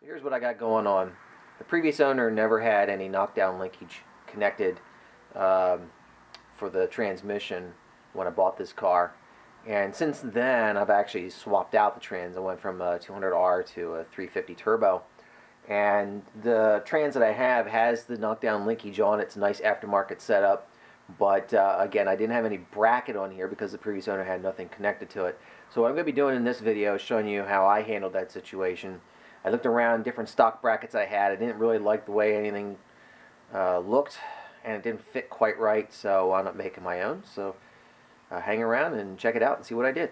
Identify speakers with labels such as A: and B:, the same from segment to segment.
A: Here's what I got going on. The previous owner never had any knockdown linkage connected for the transmission when I bought this car. And since then, I've actually swapped out the trans. I went from a 200R to a 350 turbo. And the trans that I have has the knockdown linkage on it. It's a nice aftermarket setup. But again, I didn't have any bracket on here because the previous owner had nothing connected to it. So what I'm going to be doing in this video is showing you how I handled that situation. I looked around different stock brackets I had. I didn't really like the way anything looked, and it didn't fit quite right, so I wound up making my own. So hang around and check it out and see what I did.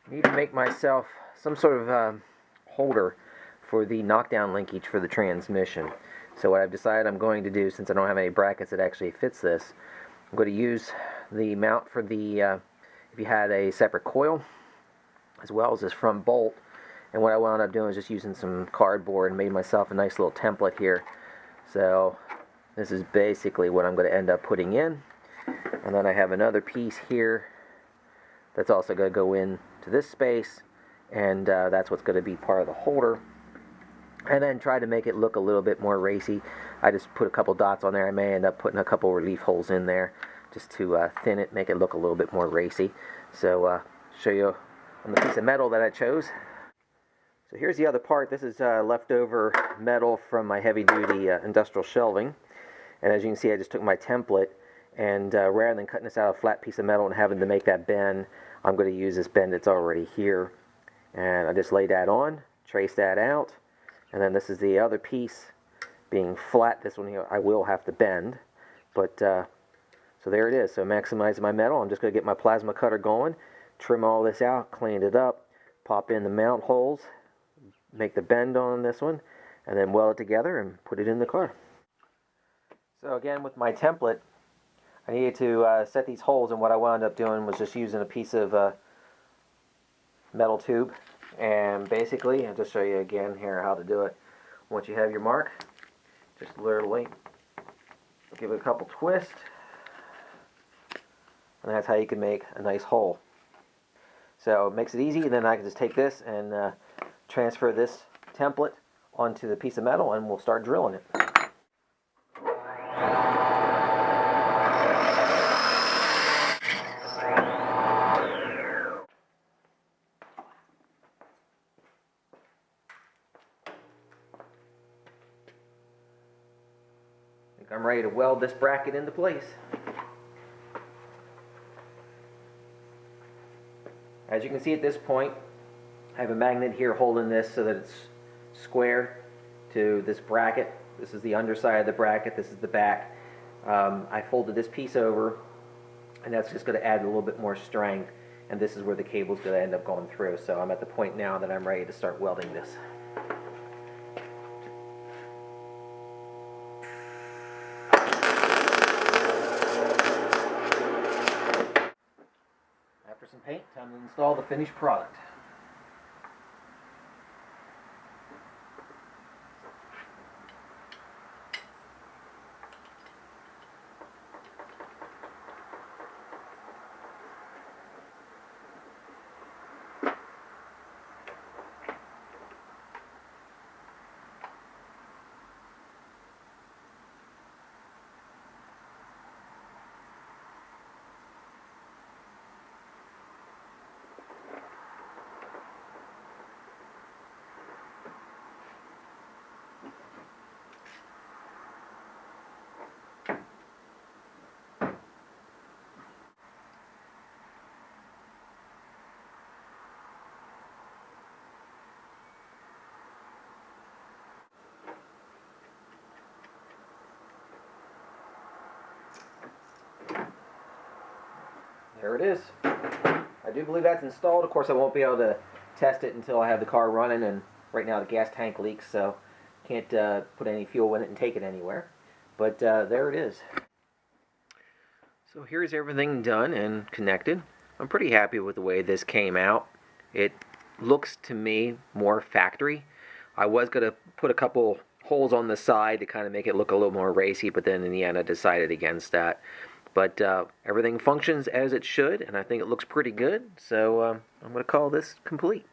A: I need to make myself some sort of holder for the knockdown linkage for the transmission. So what I've decided I'm going to do, since I don't have any brackets that actually fits this, I'm going to use the mount for the, if you had a separate coil, as well as this front bolt. And what I wound up doing is just using some cardboard and made myself a nice little template here. So this is basically what I'm going to end up putting in. And then I have another piece here that's also going to go in to this space, and that's what's going to be part of the holder. And then try to make it look a little bit more racy. I just put a couple dots on there. I may end up putting a couple relief holes in there just to thin it, make it look a little bit more racy. So show you on the piece of metal that I chose. So here's the other part. This is leftover metal from my heavy-duty industrial shelving. And as you can see, I just took my template, and rather than cutting this out of a flat piece of metal and having to make that bend, I'm going to use this bend that's already here. And I just lay that on, trace that out. And then this is the other piece being flat. This one here I will have to bend. But so there it is. So maximizing my metal. I'm just going to get my plasma cutter going, trim all this out, clean it up, pop in the mount holes, make the bend on this one, and then weld it together and put it in the car. So again, with my template, I needed to set these holes, and what I wound up doing was just using a piece of metal tube. And basically, I'll just show you again here how to do it. Once you have your mark, just literally give it a couple twists, and that's how you can make a nice hole. So it makes it easy. Then I can just take this and transfer this template onto the piece of metal, and we'll start drilling it. I'm ready to weld this bracket into place. As you can see at this point, I have a magnet here holding this so that it's square to this bracket. This is the underside of the bracket, this is the back. I folded this piece over, and that's just going to add a little bit more strength, and this is where the cable is going to end up going through. So I'm at the point now that I'm ready to start welding this. After some paint, time to install the finished product. There it is. I do believe that's installed. Of course, I won't be able to test it until I have the car running, and right now the gas tank leaks, so can't put any fuel in it and take it anywhere. But there it is. So here's everything done and connected. I'm pretty happy with the way this came out. It looks to me more factory. I was going to put a couple holes on the side to kind of make it look a little more racy, but then in the end I decided against that. But everything functions as it should, and I think it looks pretty good. So I'm going to call this complete.